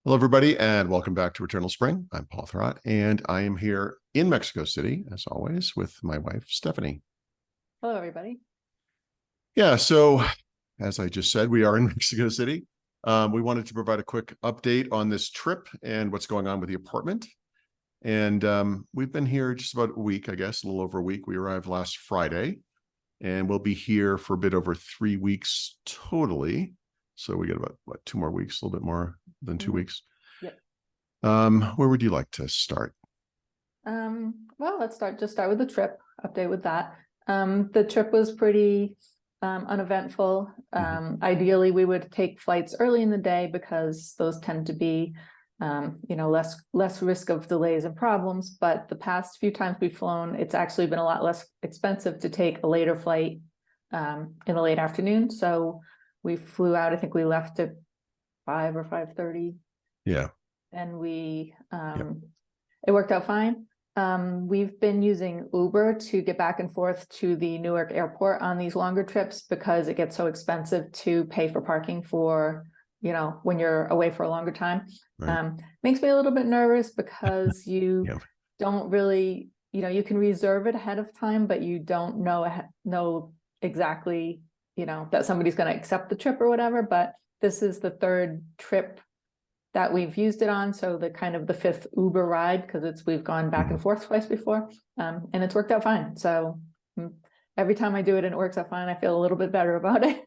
Hello, everybody, and welcome back to Eternal Spring. I'm Paul Thurrott, and I am here in Mexico City, as always, with my wife, Stephanie. Hello, everybody. Yeah, so as I just said, we are in Mexico City. We wanted to provide a quick update on this trip and what's going on with the apartment. And we've been here just about a week, I guess, a little over a week. We arrived last Friday, and we'll be here for a bit over 3 weeks totally. So we get about, 2 more weeks, a little bit more than 2 weeks. Yep. Where would you like to start? Well, let's start with the trip, update with that. The trip was pretty uneventful. Ideally, we would take flights early in the day because those tend to be, less risk of delays and problems. But the past few times we've flown, it's actually been a lot less expensive to take a later flight in the late afternoon. So we flew out, I think we left at 5 or 5:30. Yeah. And it worked out fine. We've been using Uber to get back and forth to the Newark airport on these longer trips because it gets so expensive to pay for parking for, when you're away for a longer time. Right. Makes me a little bit nervous because you Yep. don't really, you can reserve it ahead of time, but you don't know exactly, that somebody's going to accept the trip or whatever. But this is the third trip that we've used it on, so the fifth Uber ride, because we've gone back and forth twice before, and it's worked out fine. So every time I do it and it works out fine, I feel a little bit better about it.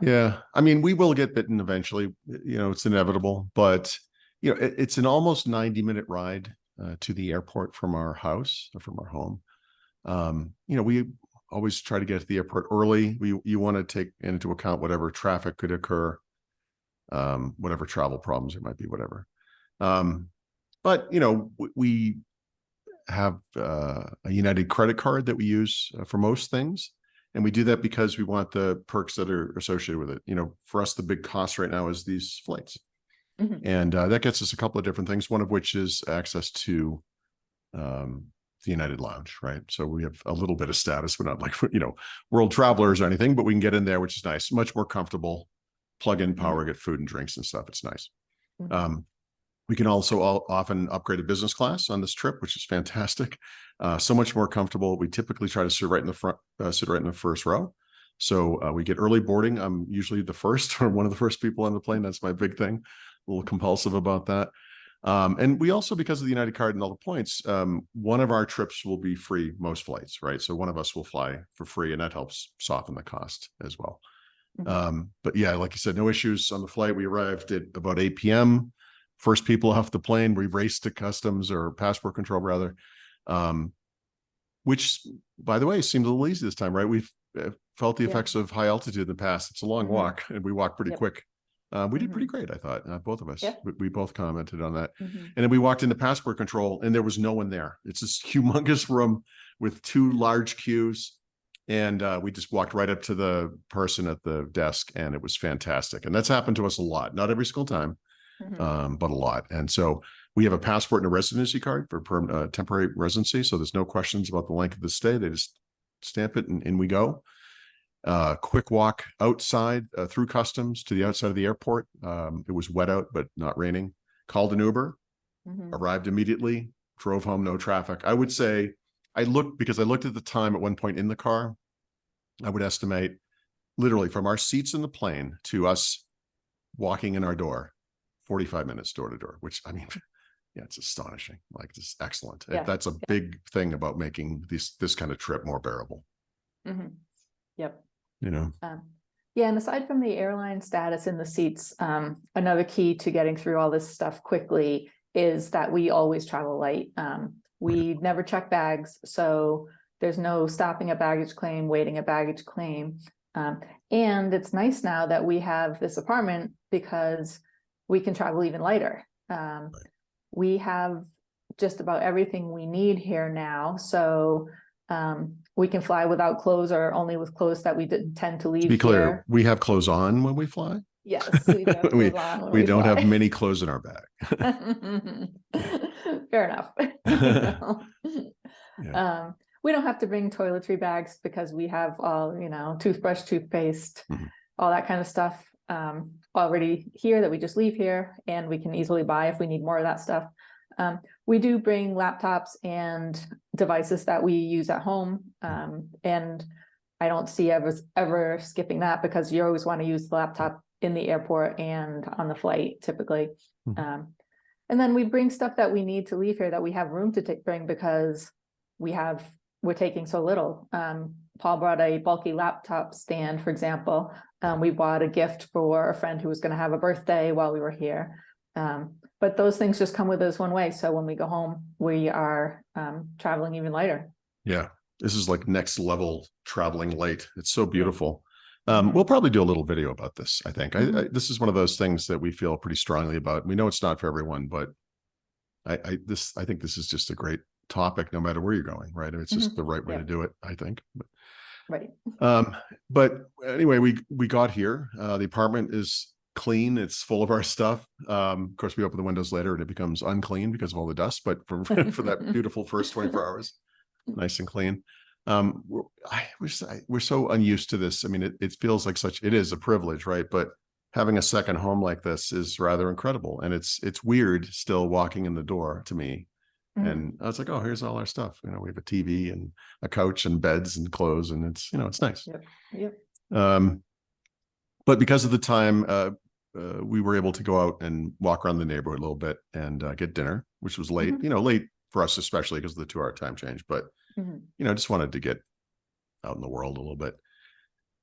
Yeah, I mean, we will get bitten eventually. It's inevitable, but it's an almost 90-minute ride to the airport from our house, or from our home. We always try to get to the airport early. You want to take into account whatever traffic could occur, whatever travel problems there might be, whatever. But we have a United credit card that we use for most things. And we do that because we want the perks that are associated with it. For us, the big cost right now is these flights. And that gets us a couple of different things, one of which is access to the United Lounge, right? So we have a little bit of status. We're not like, world travelers or anything, but we can get in there, which is nice, much more comfortable. Plug in power, get food and drinks and stuff. It's nice. We can also often upgrade to business class on this trip, which is fantastic. So much more comfortable. We typically try to sit right in the front, sit right in the first row. So we get early boarding. I'm usually the first or one of the first people on the plane. That's my big thing. A little compulsive about that. And we also, because of the United card and all the points, one of our trips will be free most flights, right? So one of us will fly for free, and that helps soften the cost as well. But yeah, like you said, no issues on the flight. We arrived at about 8 p.m. First people off the plane. We raced to customs, or passport control rather, which, by the way, seemed a little easy this time, right? We've felt the effects of high altitude in the past. It's a long walk, and we walked pretty quick. We did pretty great, I thought, both of us. We both commented on that. And then we walked into passport control, and there was no one there. It's this humongous room with 2 large queues. And we just walked right up to the person at the desk, and it was fantastic. And that's happened to us a lot, not every single time, but a lot. And so we have a passport and a residency card for temporary residency. So there's no questions about the length of the stay. They just stamp it, and in we go. Quick walk outside through customs to the outside of the airport. It was wet out, but not raining. Called an Uber, arrived immediately, drove home, no traffic. I would say, because I looked at the time at one point in the car, I would estimate literally from our seats in the plane to us walking in our door, 45 minutes door to door, which, I mean, yeah, it's astonishing. Like, it's excellent. That's a big thing about making this kind of trip more bearable. Yep. Yeah, and aside from the airline status in the seats, another key to getting through all this stuff quickly is that we always travel light. We never check bags, so there's no stopping a baggage claim, waiting a baggage claim. And it's nice now that we have this apartment because we can travel even lighter. We have just about everything we need here now. So we can fly without clothes, or only with clothes that we didn't tend to leave. To be clear, we have clothes on when we fly. Yes, we do have clothes on when we don't have many clothes in our bag. Fair enough. We don't have to bring toiletry bags because we have all, toothbrush, toothpaste, all that kind of stuff. already here that we just leave here, and we can easily buy if we need more of that stuff. We do bring laptops and devices that we use at home, and I don't see ever skipping that, because you always want to use the laptop in the airport and on the flight typically. And then we bring stuff that we need to leave here that we have room to bring, because we're taking so little. Paul brought a bulky laptop stand, for example. We bought a gift for a friend who was going to have a birthday while we were here. But those things just come with us one way. So when we go home, we are traveling even lighter. Yeah, this is like next level traveling light. It's so beautiful. We'll probably do a little video about this, I think. This is one of those things that we feel pretty strongly about. We know it's not for everyone, but I think this is just a great topic, no matter where you're going, right? It's just the right way to do it, I think. Right. But anyway, we got here. The apartment is clean. It's full of our stuff. Of course, we open the windows later and it becomes unclean because of all the dust, but for that beautiful first 24 hours, nice and clean. We're so unused to this. I mean, it feels like it is a privilege, right? But having a second home like this is rather incredible. And it's weird still walking in the door to me. And I was like, oh, here's all our stuff. We have a TV and a couch and beds and clothes, and it's nice. Yep. But because of the time, we were able to go out and walk around the neighborhood a little bit and get dinner, which was late, late for us, especially because of the 2-hour time change. But, just wanted to get out in the world a little bit,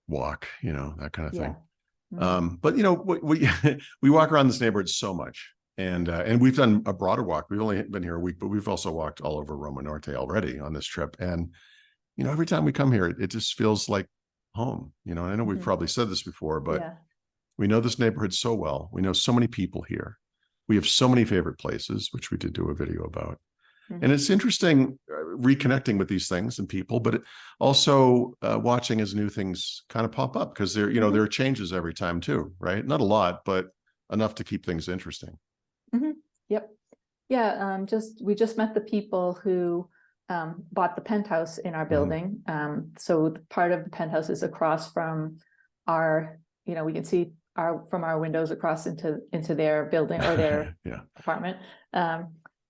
walk, that kind of thing. But, we walk around this neighborhood so much. And we've done a broader walk. We've only been here a week, but we've also walked all over Roma Norte already on this trip. And, every time we come here, it just feels like home, and I know we've probably said this before, but we know this neighborhood so well. We know so many people here. We have so many favorite places, which we did do a video about. And it's interesting reconnecting with these things and people, but also watching as new things kind of pop up, because there are changes every time too, right? Not a lot, but enough to keep things interesting. Yep. Yeah. We just met the people who bought the penthouse in our building. So part of the penthouse is across from our, we can see from our windows across into their building or their apartment.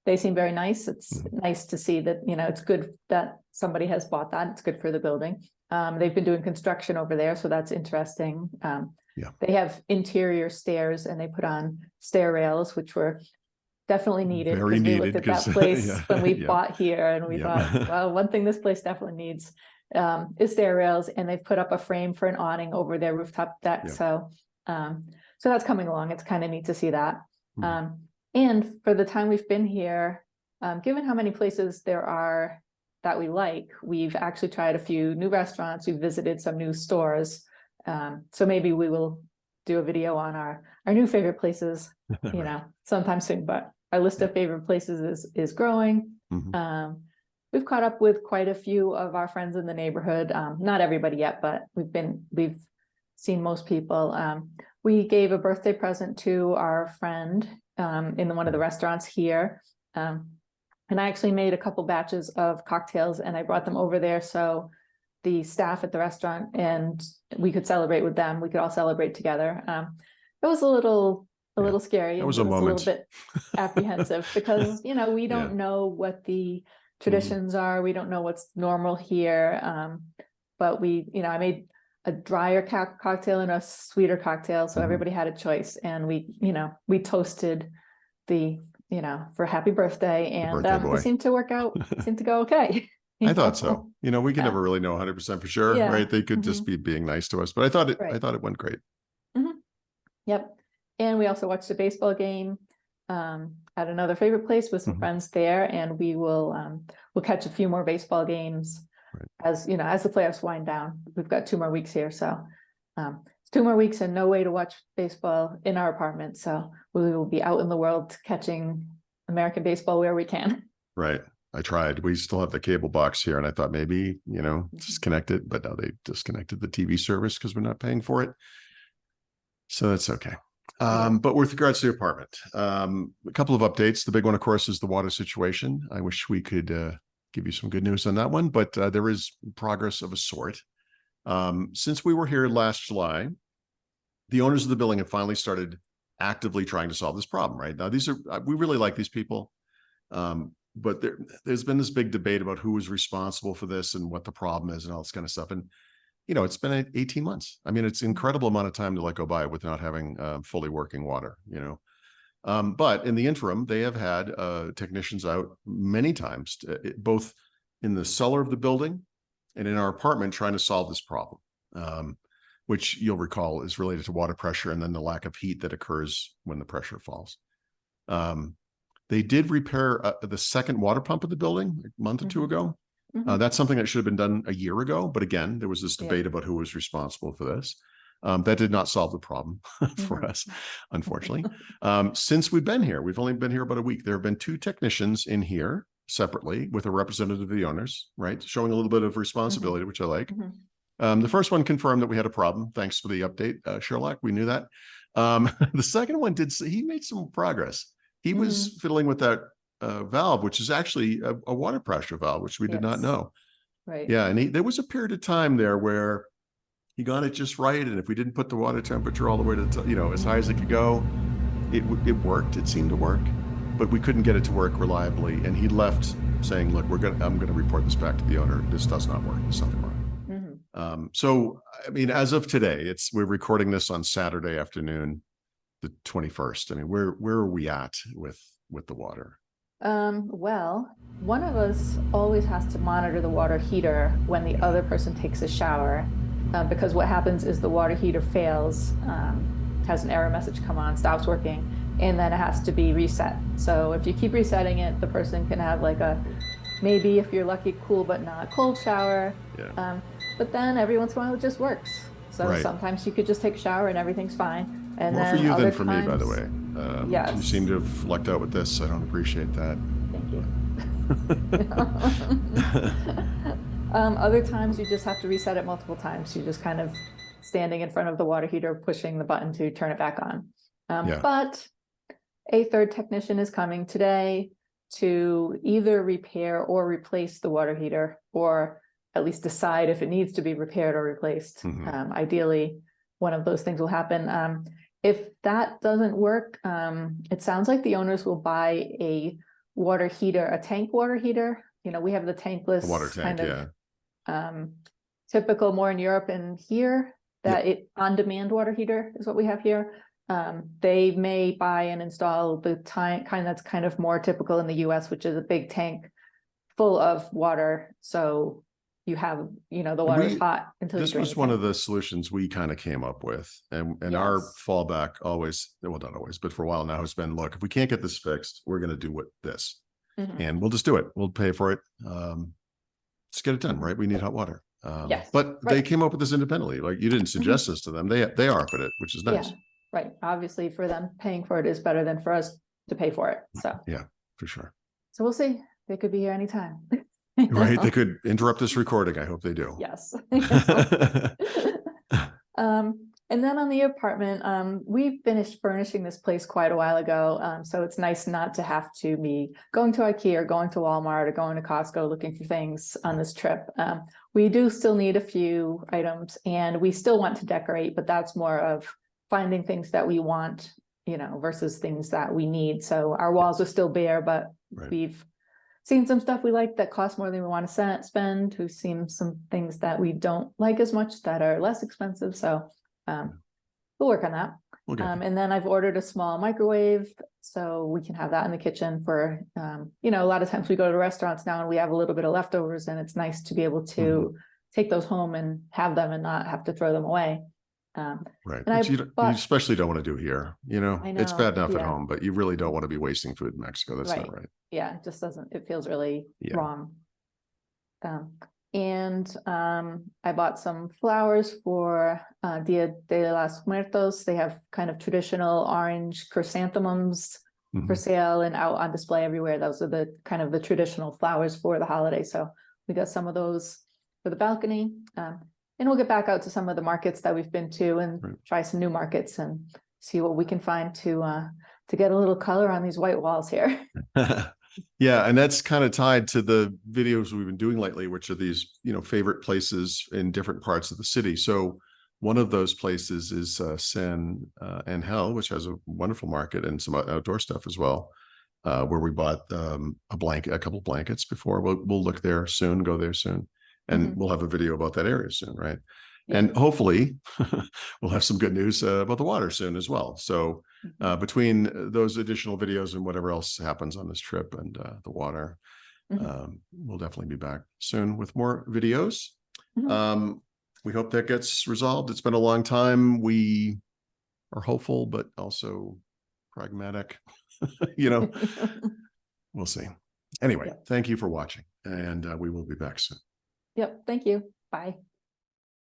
They seem very nice. It's nice to see that, it's good that somebody has bought that. It's good for the building. They've been doing construction over there, so that's interesting. They have interior stairs, and they put on stair rails, which were definitely needed. Very needed. We looked at that place when we bought here, and we thought, well, one thing this place definitely needs is stair rails, and they've put up a frame for an awning over their rooftop deck. So that's coming along. It's kind of neat to see that. And for the time we've been here, given how many places there are that we like, we've actually tried a few new restaurants. We've visited some new stores. So maybe we will do a video on our new favorite places, sometime soon. But our list of favorite places is growing. We've caught up with quite a few of our friends in the neighborhood. Not everybody yet, but we've seen most people. We gave a birthday present to our friend in one of the restaurants here. And I actually made a couple batches of cocktails, and I brought them over there. So the staff at the restaurant and we could celebrate with them. We could all celebrate together. It was a little scary. It was a moment. A little bit apprehensive because, we don't know what the traditions are. We don't know what's normal here. But I made a drier cocktail and a sweeter cocktail. So everybody had a choice, and we toasted for happy birthday, and it seemed to work out, seemed to go okay. I thought so. We can never really know 100% for sure, right? They could just be being nice to us, but I thought it went great. Yep. And we also watched a baseball game at another favorite place with some friends there, and we'll catch a few more baseball games as the playoffs wind down. We've got 2 more weeks here, so it's 2 more weeks and no way to watch baseball in our apartment. So we will be out in the world catching American baseball where we can. Right. I tried. We still have the cable box here, and I thought maybe, disconnect it, but now they disconnected the TV service because we're not paying for it. So that's okay. But with regards to the apartment, a couple of updates. The big one, of course, is the water situation. I wish we could give you some good news on that one, but there is progress of a sort. Since we were here last July, the owners of the building have finally started actively trying to solve this problem. Right now, we really like these people. But there's been this big debate about who is responsible for this and what the problem is and all this kind of stuff. And, it's been 18 months. I mean, it's an incredible amount of time to let go by with not having fully working water, But in the interim, they have had technicians out many times, both in the cellar of the building and in our apartment, trying to solve this problem, which you'll recall is related to water pressure and then the lack of heat that occurs when the pressure falls. They did repair the second water pump of the building a month or two ago. That's something that should have been done a year ago. But again, there was this debate about who was responsible for this. That did not solve the problem for us, unfortunately. Since we've been here, we've only been here about a week. There have been 2 technicians in here separately with a representative of the owners, right? Showing a little bit of responsibility, which I like. The first one confirmed that we had a problem. Thanks for the update, Sherlock. We knew that. The second one he made some progress. He was fiddling with that valve, which is actually a water pressure valve, which we did not know. Right. Yeah. And there was a period of time there where he got it just right. And if we didn't put the water temperature all the way to, as high as it could go, it worked. It seemed to work, but we couldn't get it to work reliably. And he left saying, look, I'm going to report this back to the owner. This does not work. There's something wrong. So, I mean, as of today, we're recording this on Saturday afternoon, the 21st. I mean, where are we at with the water? Well, one of us always has to monitor the water heater when the other person takes a shower, because what happens is the water heater fails, has an error message come on, stops working, and then it has to be reset. So if you keep resetting it, the person can have like maybe if you're lucky, cool but not cold shower. Yeah. But then every once in a while it just works. So sometimes you could just take a shower and everyth's fine. And more then for you than for times, me, by the way. Yes. You seem to have lucked out with this. I don't appreciate that. Thank you. Other times you just have to reset it multiple times. You're just kind of standing in front of the water heater, pushing the button to turn it back on. But a third technician is coming today to either repair or replace the water heater, or at least decide if it needs to be repaired or replaced. Ideally, one of those things will happen. If that doesn't work, it sounds like the owners will buy a water heater, a tank water heater. We have the tankless water tank, kind of typical more in Europe and here, that on-demand water heater is what we have here. They may buy and install the kind that's kind of more typical in the US, which is a big tank full of water. So you have, the water is hot until this was one of the solutions we kind of came up with. And our fallback always, well, not always, but for a while now has been, look, if we can't get this fixed, we're going to do this. And we'll just do it. We'll pay for it. Let's get it done, right? We need hot water. But they came up with this independently. Like, you didn't suggest this to them. They offered it, which is nice. Right. Obviously for them, paying for it is better than for us to pay for it. So yeah, for sure. So we'll see. They could be here anytime. Right. They could interrupt this recording. I hope they do. Yes. And then on the apartment, we finished furnishing this place quite a while ago. So it's nice not to have to be going to IKEA or going to Walmart or going to Costco looking for things on this trip. We do still need a few items, and we still want to decorate, but that's more of finding things that we want, versus things that we need. So our walls are still bare, but we've seen some stuff we like that costs more than we want to spend. We've seen some things that we don't like as much that are less expensive. So we'll work on that. And then I've ordered a small microwave so we can have that in the kitchen for, a lot of times we go to restaurants now and we have a little bit of leftovers, and it's nice to be able to take those home and have them and not have to throw them away. Which you especially don't want to do here. It's bad enough at home, but you really don't want to be wasting food in Mexico. That's not right. Yeah, it just doesn't, it feels really wrong. And I bought some flowers for Dia de los Muertos. They have kind of traditional orange chrysanthemums for sale and out on display everywhere. Those are the kind of the traditional flowers for the holiday. So we got some of those for the balcony. And we'll get back out to some of the markets that we've been to and try some new markets and see what we can find to get a little color on these white walls here. Yeah, and that's kind of tied to the videos we've been doing lately, which are these, favorite places in different parts of the city. So One of those places is San Angel, which has a wonderful market and some outdoor stuff as well, where we bought a couple blankets before. We'll look there soon, go there soon, and Mhm. we'll have a video about that area soon, right? Yeah. And hopefully we'll have some good news about the water soon as well. So Mhm. between those additional videos and whatever else happens on this trip and the water, Mhm. we'll definitely be back soon with more videos. Mhm. We hope that gets resolved. It's been a long time. We are hopeful, but also pragmatic. You know, we'll see. Anyway, Yep. thank you for watching, and we will be back soon. Yep. Thank you. Bye.